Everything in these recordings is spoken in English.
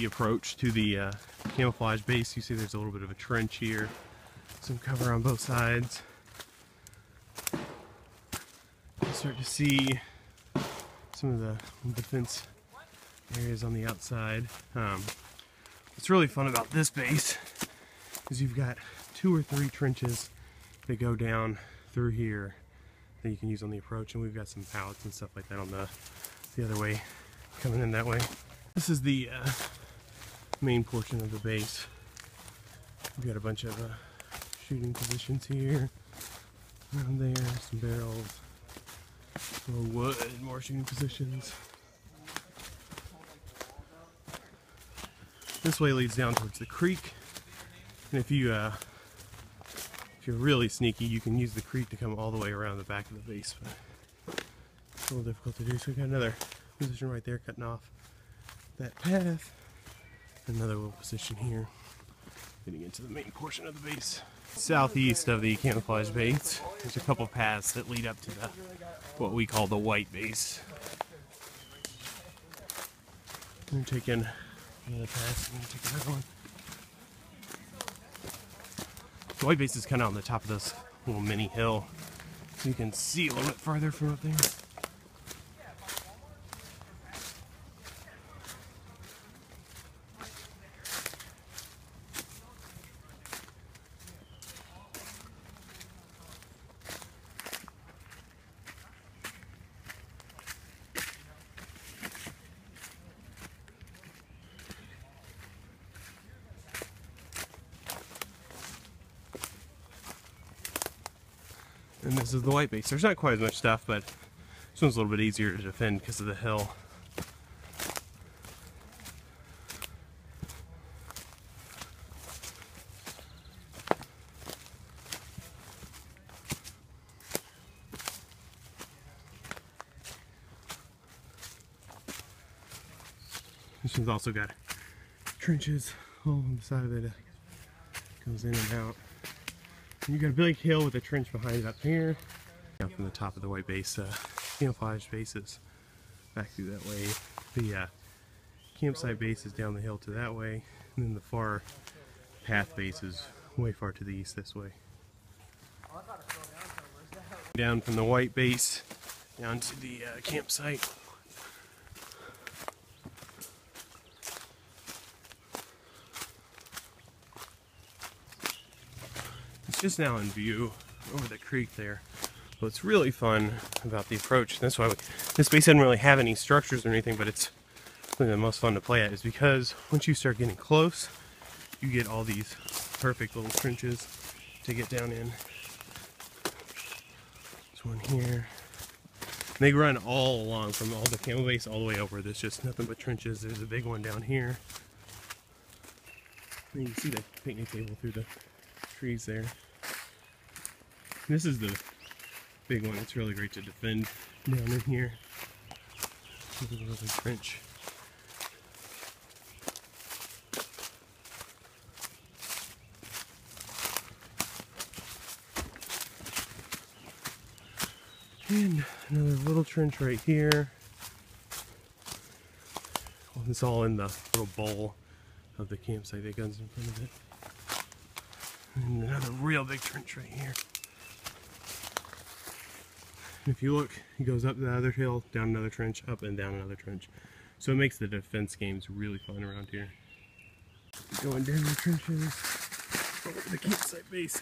the approach to the camouflage base. You see there's a little bit of a trench here, some cover on both sides. You start to see some of the defense areas on the outside. What's really fun about this base is you've got 2 or 3 trenches that go down through here that you can use on the approach, and we've got some pallets and stuff like that on the other way, coming in that way. This is the main portion of the base. We've got a bunch of shooting positions here, around there, some barrels, more wood, more shooting positions. This way leads down towards the creek, and if you're really sneaky, you can use the creek to come all the way around the back of the base, but it's a little difficult to do. So we've got another position right there cutting off that path, another little position here getting into the main portion of the base. Southeast of the camouflage base, there's a couple paths that lead up to what we call the white base. I'm taking another pass, I'm going to take another one. The white base is kind of on the top of this little mini hill, so you can see a little bit farther from up there. And this is the white base. There's not quite as much stuff, but this one's a little bit easier to defend because of the hill. This one's also got trenches all on the side of it. Goes in and out. And you got a big hill with a trench behind it up here. Down from the top of the white base, camouflage bases back through that way. The campsite base is down the hill to that way, and then the far path base is way far to the east this way. Down from the white base down to the campsite. Just now in view over the creek there. What's really fun about the approach, and that's why this base doesn't really have any structures or anything, but it's really the most fun to play at, is because once you start getting close, you get all these perfect little trenches to get down in. There's one here. And they run all along from all the camo base all the way over. There's just nothing but trenches. There's a big one down here. And you can see the picnic table through the trees there. This is the big one. It's really great to defend down in here. This is a little trench. And another little trench right here. Well, it's all in the little bowl of the campsite. The gun's in front of it. And another real big trench right here. And if you look, it goes up the other hill, down another trench, up and down another trench. So it makes the defense games really fun around here. Going down the trenches, over to the campsite base.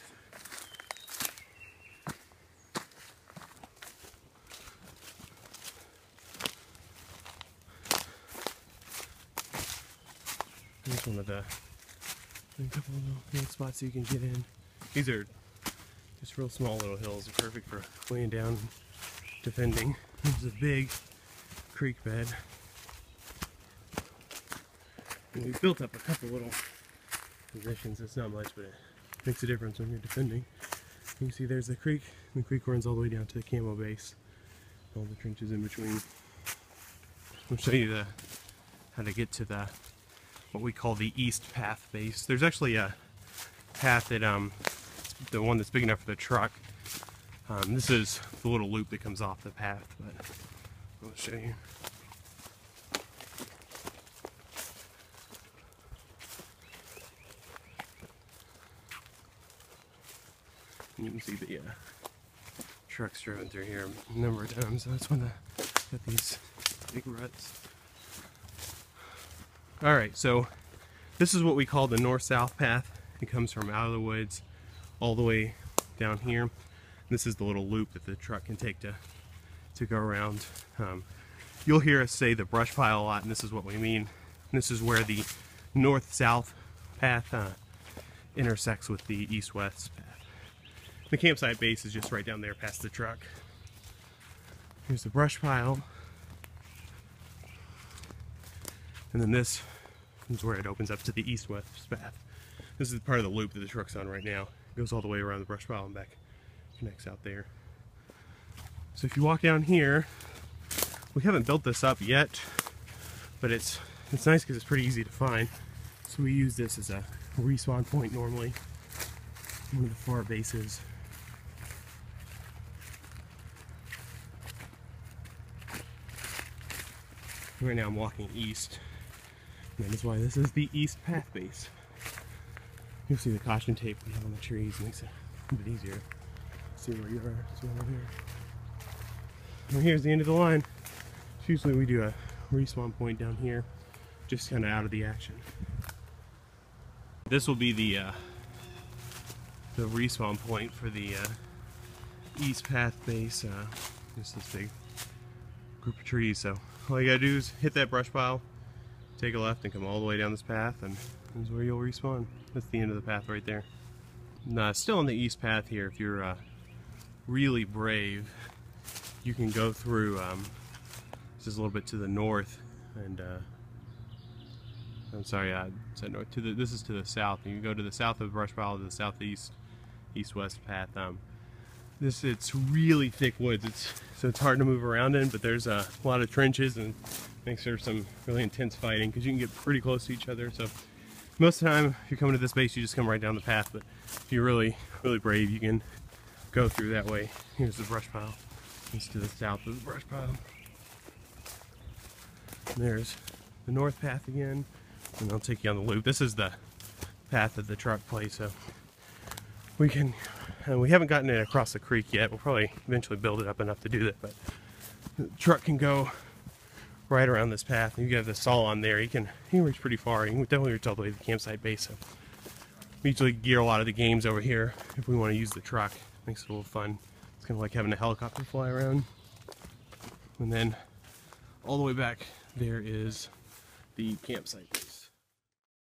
Here's one of the a couple of little spots you can get in. These are just real small little hills. They're perfect for laying down, defending. There's a big creek bed. And we've built up a couple little positions. It's not much, but it makes a difference when you're defending. You can see there's the creek. The creek runs all the way down to the camo base. All the trenches in between. I'll show you how to get to what we call the east path base. There's actually a path that the one that's big enough for the truck. This is the little loop that comes off the path, but I'll show you. And you can see the trucks driven through here a number of times. That's when I got these big ruts. Alright, so this is what we call the north-south path. It comes from out of the woods all the way down here. This is the little loop that the truck can take to go around. You'll hear us say the brush pile a lot, and this is what we mean. This is where the north-south path intersects with the east-west path. The campsite base is just right down there past the truck. Here's the brush pile. And then this is where it opens up to the east-west path. This is part of the loop that the truck's on right now. It goes all the way around the brush pile and back. Connects out there. So if you walk down here, we haven't built this up yet, but it's nice because it's pretty easy to find. So we use this as a respawn point normally. One of the far bases. Right now I'm walking east, and that is why this is the east path base. You'll see the caution tape we have on the trees. Makes it a bit easier to see where you are. See over here. And here's the end of the line. So usually we do a respawn point down here, just kind of out of the action. This will be the respawn point for the east path base. Just this big group of trees. So all you gotta do is hit that brush pile, take a left, and come all the way down this path, and this is where you'll respawn. That's the end of the path right there. Still on the east path here. If you're really brave, you can go through just a little bit to the north, and I'm sorry, I said north. This is to the south. You can go to the south of the brush pile to the southeast, east-west path. It's really thick woods. So it's hard to move around in, but there's a lot of trenches, and makes for some really intense fighting because you can get pretty close to each other. So most of the time, if you're coming to this base, you just come right down the path. But if you're really brave, you can go through that way. Here's the brush pile. It's to the south of the brush pile. And there's the north path again, and I'll take you on the loop. This is the path that the truck plays, so we haven't gotten it across the creek yet. We'll probably eventually build it up enough to do that, but the truck can go right around this path. And you have the saw on there. You can reach pretty far. You can definitely reach all the way to the campsite base. So we usually gear a lot of the games over here if we want to use the truck. Makes it a little fun. It's kind of like having a helicopter fly around. And then all the way back there is the campsite base.